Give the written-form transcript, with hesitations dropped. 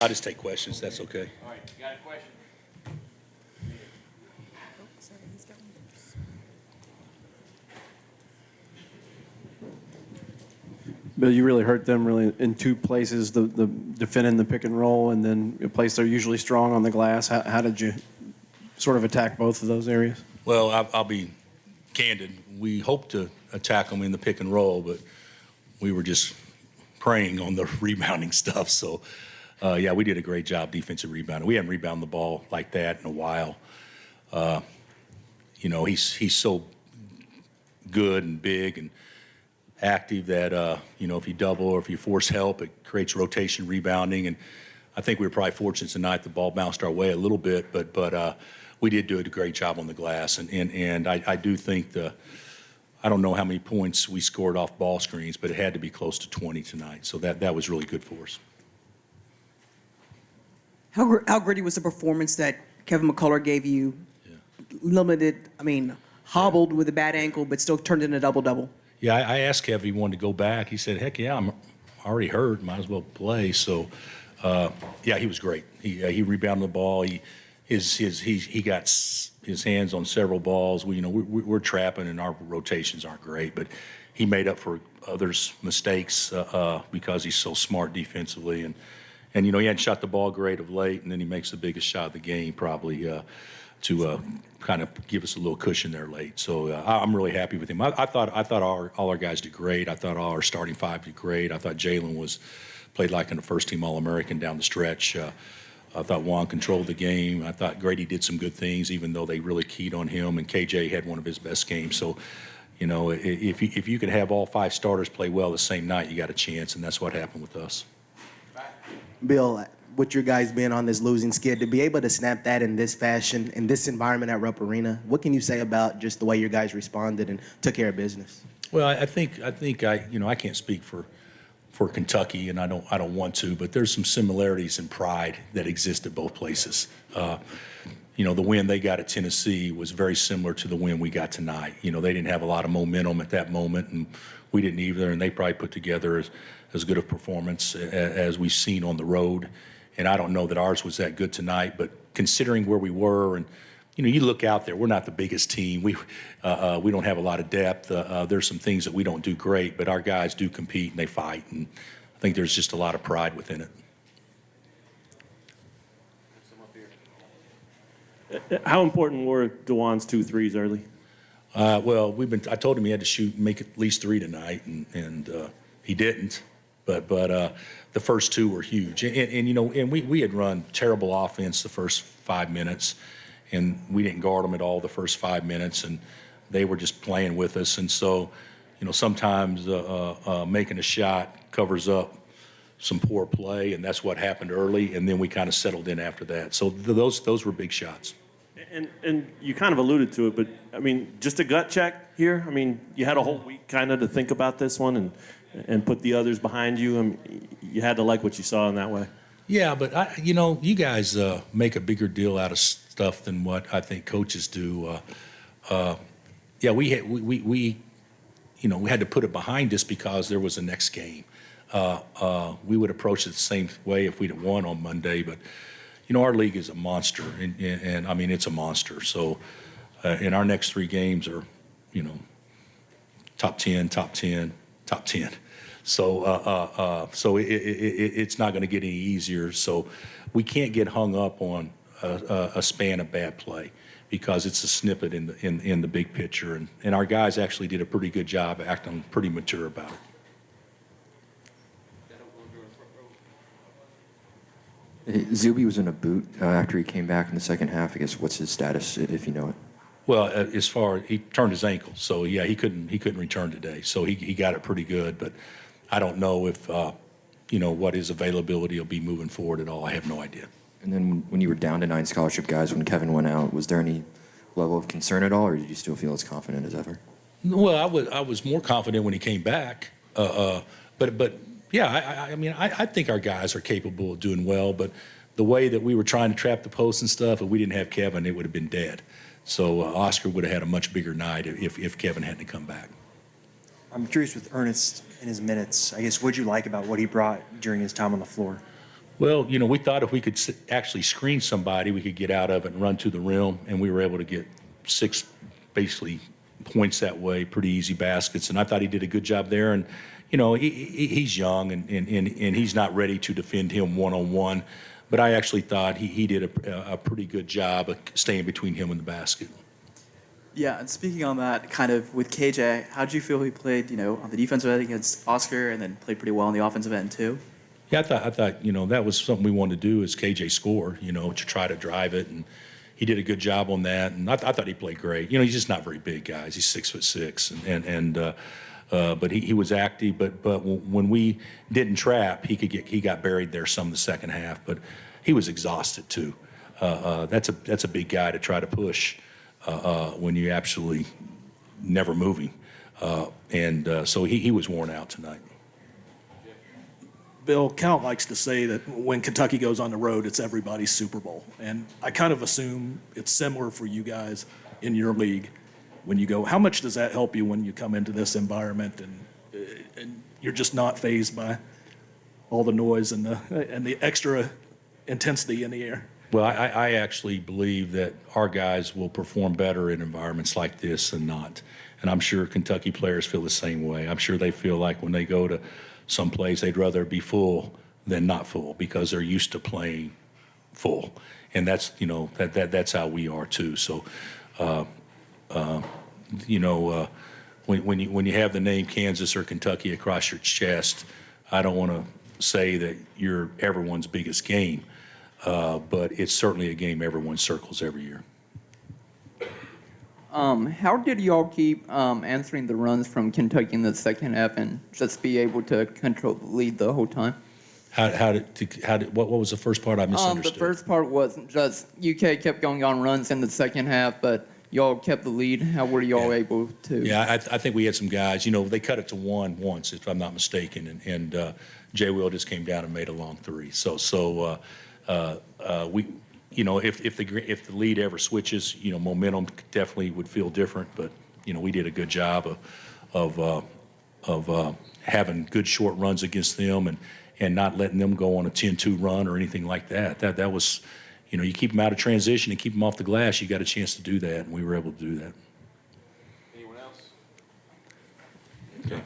I'll just take questions. That's okay. All right, you got a question? Bill, you really hurt them really in two places, the defending the pick and roll and then a place they're usually strong on the glass. How did you sort of attack both of those areas? Well, I'll be candid. We hoped to attack them in the pick and roll, but we were just preying on the rebounding stuff. So, yeah, we did a great job defensive rebounding. We haven't rebounded the ball like that in a while. He's so good and big and active that, if you double or if you force help, it creates rotation rebounding. And I think we were probably fortunate tonight the ball bounced our way a little bit, but we did do a great job on the glass. And I do think I don't know how many points we scored off ball screens, but it had to be close to 20 tonight. So that was really good for us. How gritty was the performance that Kevin McCullough gave you? Yeah. Limited, hobbled with a bad ankle, but still turned in a double-double. Yeah, I asked Kev if he wanted to go back. He said, heck yeah, I'm already hurt. Might as well play. So, yeah, he was great. He rebounded the ball. He got his hands on several balls. We're trapping and our rotations aren't great, but he made up for others' mistakes because he's so smart defensively. And he hadn't shot the ball great of late, and then he makes the biggest shot of the game probably to kind of give us a little cushion there late. So I'm really happy with him. I thought all our guys did great. I thought all our starting five did great. I thought Jalen played like in a first-team All-American down the stretch. I thought Juan controlled the game. I thought Grady did some good things, even though they really keyed on him. And KJ had one of his best games. So, if you could have all five starters play well the same night, you got a chance, and that's what happened with us. Bill, with your guys being on this losing skid, to be able to snap that in this fashion, in this environment at Rupp Arena, what can you say about just the way your guys responded and took care of business? Well, I think I can't speak for Kentucky, and I don't want to, but there's some similarities in pride that exist at both places. The win they got at Tennessee was very similar to the win we got tonight. They didn't have a lot of momentum at that moment, and we didn't either, and they probably put together as good a performance as we've seen on the road. And I don't know that ours was that good tonight, but considering where we were and, you look out there, we're not the biggest team. We don't have a lot of depth. There's some things that we don't do great, but our guys do compete and they fight. And I think there's just a lot of pride within How important were DeJuan's 2 threes early? Well, I told him he had to make at least 3 tonight, and he didn't. But the first 2 were huge. And we had run terrible offense the first 5 minutes, and we didn't guard them at all the first 5 minutes, and they were just playing with us. And so, sometimes making a shot covers up some poor play, and that's what happened early, and then we kind of settled in after that. So those were big shots. And you kind of alluded to it, but, just a gut check here. You had a whole week kind of to think about this one and put the others behind you. You had to like what you saw in that way. Yeah, but you guys make a bigger deal out of stuff than what I think coaches do. Yeah, we had to put it behind us because there was a next game. We would approach it the same way if we'd have won on Monday, but our league is a monster, and it's a monster. So, and our next 3 games are, top 10, top 10, top 10. So, it's not going to get any easier. So, we can't get hung up on a span of bad play because it's a snippet in the big picture, and our guys actually did a pretty good job acting pretty mature about it. Zuby was in a boot after he came back in the second half. I guess what's his status, if you know it? Well, he turned his ankle, so yeah, he couldn't return today. So he got it pretty good, but I don't know if what his availability will be moving forward at all. I have no idea. And then when you were down to 9 scholarship guys when Kevin went out, was there any level of concern at all, or did you still feel as confident as ever? Well, I was more confident when he came back, but. Yeah, I think our guys are capable of doing well, but the way that we were trying to trap the post and stuff, if we didn't have Kevin, it would have been dead. So Oscar would have had a much bigger night if Kevin hadn't come back. I'm curious with Ernest and his minutes. I guess, what'd you like about what he brought during his time on the floor? Well, we thought if we could actually screen somebody, we could get out of it and run to the rim, and we were able to get 6 basically points that way, pretty easy baskets. And I thought he did a good job there. And he's young and he's not ready to defend him one-on-one. But I actually thought he did a pretty good job of staying between him and the basket. Yeah, and speaking on that, kind of with KJ, how did you feel he played, on the defensive end against Oscar, and then played pretty well on the offensive end too? Yeah, I thought that was something we wanted to do as KJ score, to try to drive it, and he did a good job on that. And I thought he played great. He's just not very big, guys. He's 6'6", but he was active. But when we didn't trap, he got buried there some of the second half. But he was exhausted too. That's a big guy to try to push when you absolutely never moving. So he was worn out tonight. Bill, Cal likes to say that when Kentucky goes on the road, it's everybody's Super Bowl. And I kind of assume it's similar for you guys in your league when you go. How much does that help you when you come into this environment and you're just not fazed by all the noise and the extra intensity in the air? Well, I actually believe that our guys will perform better in environments like this than not. And I'm sure Kentucky players feel the same way. I'm sure they feel like when they go to someplace, they'd rather be full than not full because they're used to playing full. And that's, that's how we are too. So, when you have the name Kansas or Kentucky across your chest, I don't want to say that you're everyone's biggest game, but it's certainly a game everyone circles every year. How did y'all keep answering the runs from Kentucky in the second half and just be able to control the lead the whole time? What was the first part I misunderstood? The first part was just UK kept going on runs in the second half, but y'all kept the lead. How were y'all able to? Yeah, I think we had some guys. They cut it to 1 once, if I'm not mistaken, and Jay Will just came down and made a long 3. So we. If the lead ever switches, momentum definitely would feel different. But we did a good job of having good short runs against them and not letting them go on a 10-2 run or anything like that. That was, you keep them out of transition and keep them off the glass. You got a chance to do that, and we were able to do that. Anyone else? Okay.